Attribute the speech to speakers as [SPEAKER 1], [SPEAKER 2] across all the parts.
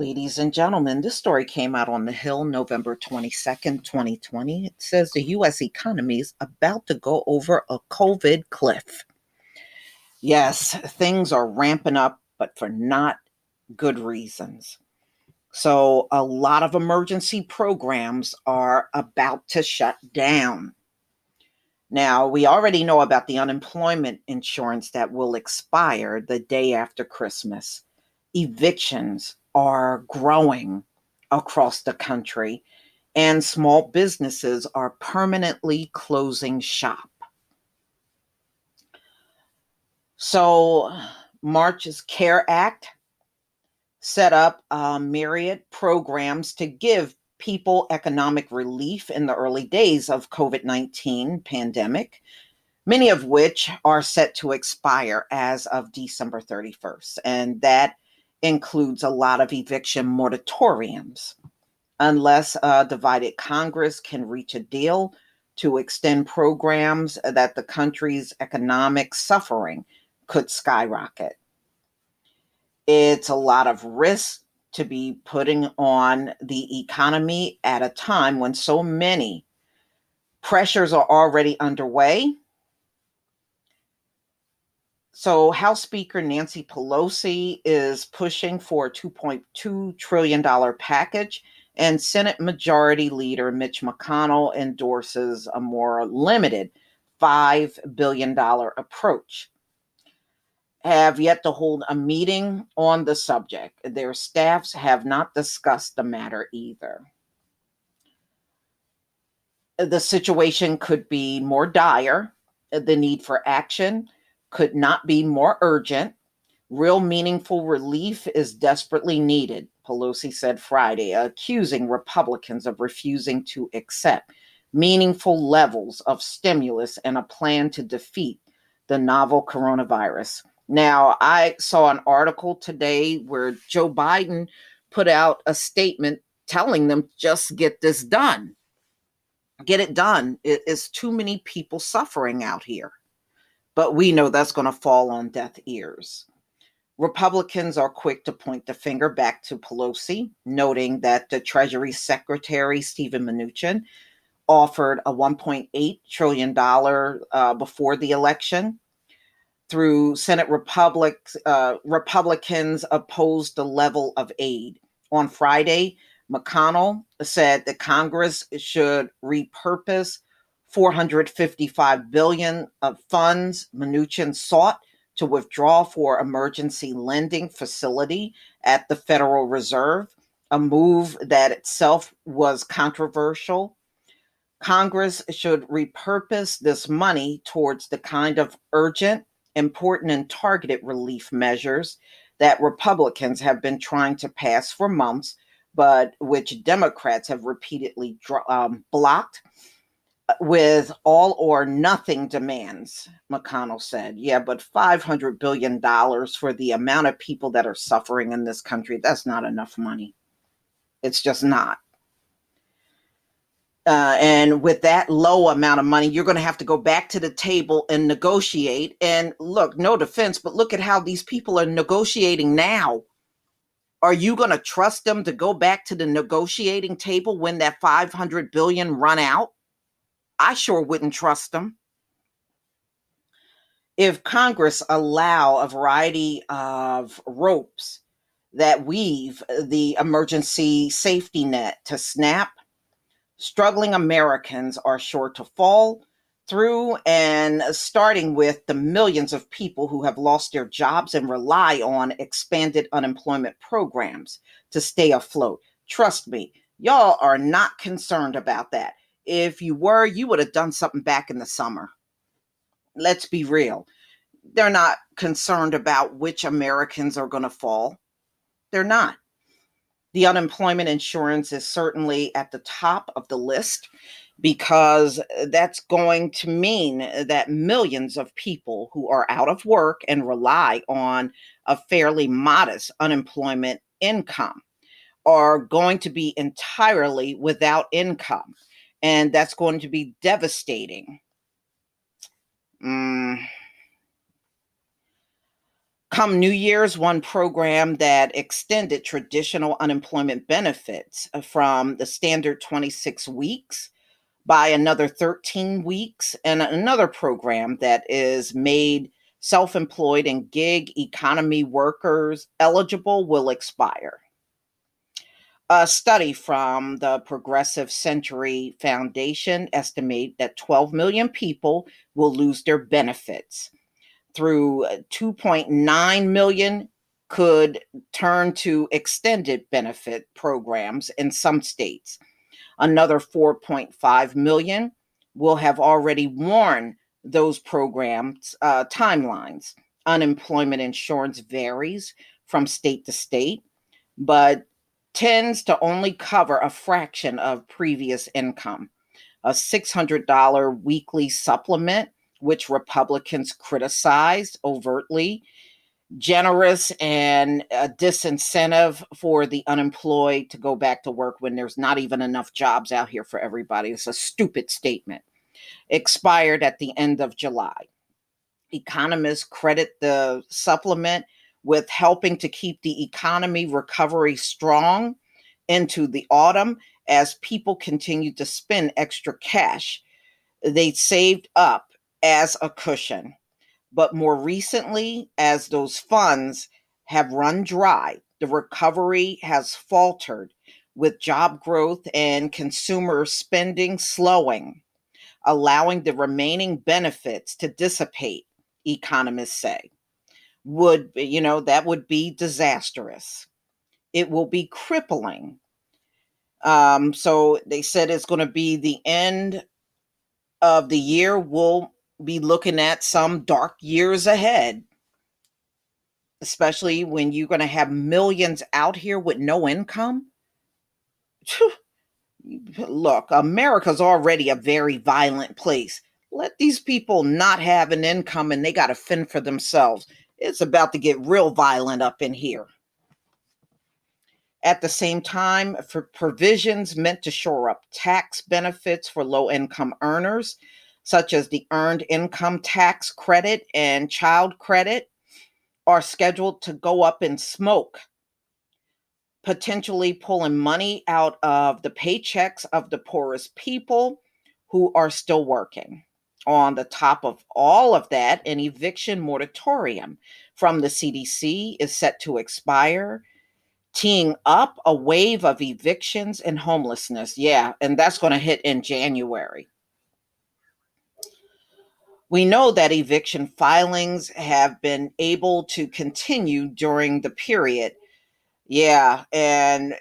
[SPEAKER 1] Ladies and gentlemen, this story came out on the Hill November 22nd, 2020. It says the U.S. economy is about to go over a COVID cliff. Yes, things are ramping up, but for not good reasons. So, a lot of emergency programs are about to shut down. Now, we already know about the unemployment insurance that will expire the day after Christmas. Evictions are growing across the country, and small businesses are permanently closing shop. So, March's CARE Act set up myriad programs to give people economic relief in the early days of COVID-19 pandemic, many of which are set to expire as of December 31st. And that includes a lot of eviction moratoriums, unless a divided Congress can reach a deal to extend programs that the country's economic suffering could skyrocket. It's a lot of risk to be putting on the economy at a time when so many pressures are already underway. So, House Speaker Nancy Pelosi is pushing for a $2.2 trillion package, and Senate Majority Leader Mitch McConnell endorses a more limited $5 billion approach. Have yet to hold a meeting on the subject. Their staffs have not discussed the matter either. The situation could be more dire. The need for action could not be more urgent. Real meaningful relief is desperately needed, Pelosi said Friday, accusing Republicans of refusing to accept meaningful levels of stimulus and a plan to defeat the novel coronavirus. Now, I saw an article today where Joe Biden put out a statement telling them just get this done. Get it done. It is too many people suffering out here. But we know that's going to fall on deaf ears. Republicans are quick to point the finger back to Pelosi, noting that the Treasury Secretary, Steven Mnuchin, offered a $1.8 trillion before the election. Through Senate Republicans opposed the level of aid. On Friday, McConnell said that Congress should repurpose $455 billion of funds Mnuchin sought to withdraw for emergency lending facility at the Federal Reserve, a move that itself was controversial. Congress should repurpose this money towards the kind of urgent, important, and targeted relief measures that Republicans have been trying to pass for months, but which Democrats have repeatedly blocked with all or nothing demands, McConnell said. Yeah, but $500 billion for the amount of people that are suffering in this country, that's not enough money. It's just not. And with that low amount of money, you're going to have to go back to the table and negotiate. And look, no defense, but look at how these people are negotiating now. Are you going to trust them to go back to the negotiating table when that 500 billion run out? I sure wouldn't trust them. If Congress allow a variety of ropes that weave the emergency safety net to snap, struggling Americans are sure to fall through, and starting with the millions of people who have lost their jobs and rely on expanded unemployment programs to stay afloat. Trust me, y'all are not concerned about that. If you were, you would have done something back in the summer. Let's be real. They're not concerned about which Americans are going to fall. They're not. The unemployment insurance is certainly at the top of the list because that's going to mean that millions of people who are out of work and rely on a fairly modest unemployment income are going to be entirely without income. And that's going to be devastating. Come New Year's, one program that extended traditional unemployment benefits from the standard 26 weeks by another 13 weeks, and another program that is made self employed and gig economy workers eligible will expire. A study from the Progressive Century Foundation estimate that 12 million people will lose their benefits through 2.9 million could turn to extended benefit programs in some states. Another 4.5 million will have already worn those programs' timelines. Unemployment insurance varies from state to state, but tends to only cover a fraction of previous income. A $600 weekly supplement, which Republicans criticized overtly, generous and a disincentive for the unemployed to go back to work when there's not even enough jobs out here for everybody. It's a stupid statement. Expired at the end of July. Economists credit the supplement with helping to keep the economy recovery strong into the autumn as people continue to spend extra cash they saved up as a cushion. But more recently, as those funds have run dry, the recovery has faltered with job growth and consumer spending slowing, allowing the remaining benefits to dissipate, economists say. That would be disastrous. It will be crippling. So they said it's going to be the end of the year. We'll be looking at some dark years ahead, especially when you're going to have millions out here with no income. Look, America's already a very violent place. Let these people not have an income and they got to fend for themselves. It's about to get real violent up in here. At the same time, for provisions meant to shore up tax benefits for low income earners, such as the Earned Income Tax Credit and Child Credit, are scheduled to go up in smoke, potentially pulling money out of the paychecks of the poorest people who are still working. On the top of all of that, an eviction moratorium from the CDC is set to expire, teeing up a wave of evictions and homelessness. Yeah, and that's going to hit in January. We know that eviction filings have been able to continue during the period. Yeah, and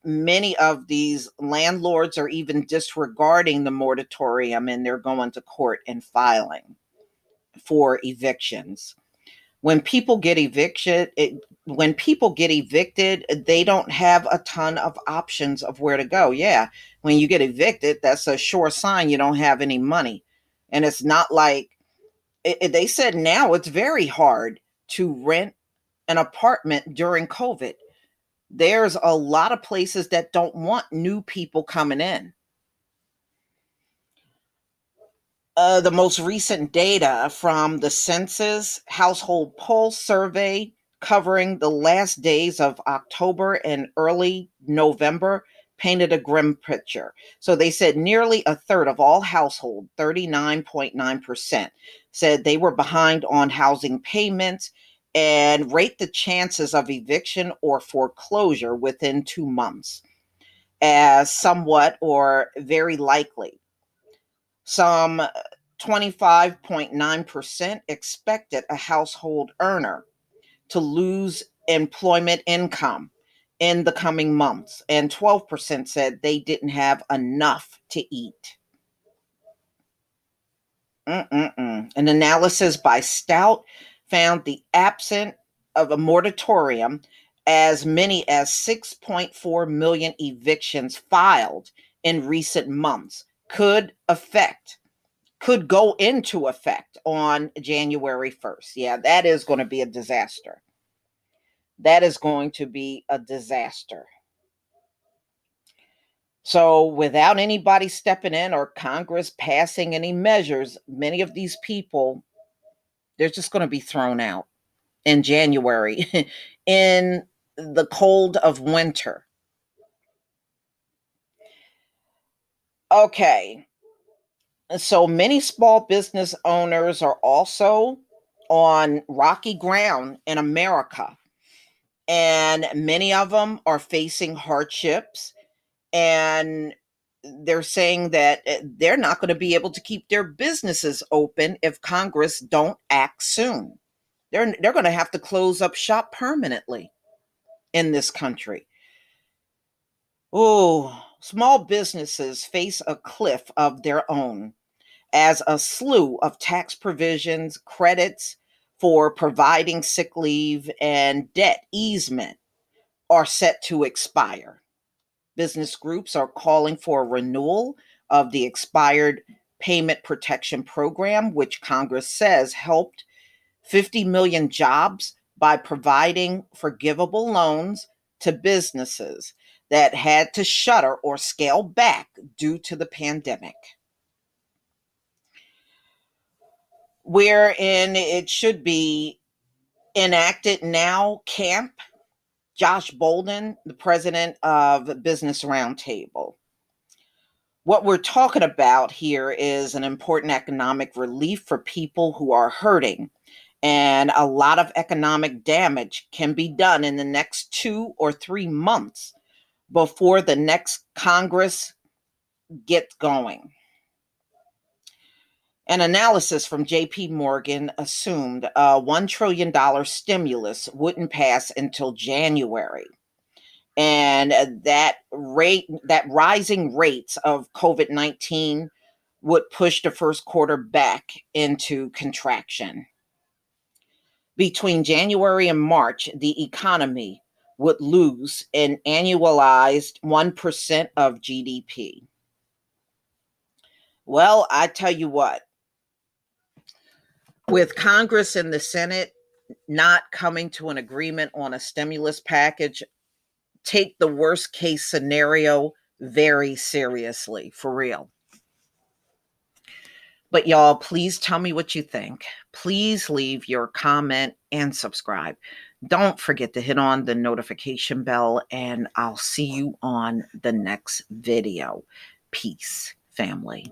[SPEAKER 1] many of these landlords are even disregarding the moratorium and they're going to court and filing for evictions. When people get evicted, they don't have a ton of options of where to go. Yeah, when you get evicted, that's a sure sign you don't have any money. And it's not like they said now it's very hard to rent an apartment during COVID. There's a lot of places that don't want new people coming in. The most recent data from the Census Household Pulse survey covering the last days of October and early November painted a grim picture. So they said nearly a third of all households, 39.9%, said they were behind on housing payments and rate the chances of eviction or foreclosure within 2 months as somewhat or very likely. Some 25.9% expected a household earner to lose employment income in the coming months, and 12% said they didn't have enough to eat. An analysis by Stout found the absence of a moratorium, as many as 6.4 million evictions filed in recent months could go into effect on January 1st. Yeah, that is going to be a disaster. That is going to be a disaster. So, without anybody stepping in or Congress passing any measures, many of these people, they're just going to be thrown out. in January in the cold of winter. Okay, so many small business owners are also on rocky ground in America, and many of them are facing hardships, and they're saying that they're not going to be able to keep their businesses open if Congress don't act soon. They're going to have to close up shop permanently in this country. Oh, small businesses face a cliff of their own as a slew of tax provisions, credits for providing sick leave, and debt easement are set to expire. Business groups are calling for a renewal of the expired Payment Protection Program, which Congress says helped 50 million jobs by providing forgivable loans to businesses that had to shutter or scale back due to the pandemic. Wherein it should be enacted now camp, Josh Bolden, the president of Business Roundtable. What we're talking about here is an important economic relief for people who are hurting. And a lot of economic damage can be done in the next 2 or 3 months before the next Congress gets going. An analysis from JP Morgan assumed a $1 trillion stimulus wouldn't pass until January. And that rising rates of COVID-19 would push the first quarter back into contraction. Between January and March, the economy would lose an annualized 1% of GDP. Well, I tell you what, with Congress and the Senate not coming to an agreement on a stimulus package, take the worst case scenario very seriously, for real. But y'all, please tell me what you think. Please leave your comment and subscribe. Don't forget to hit on the notification bell, and I'll see you on the next video. Peace, family.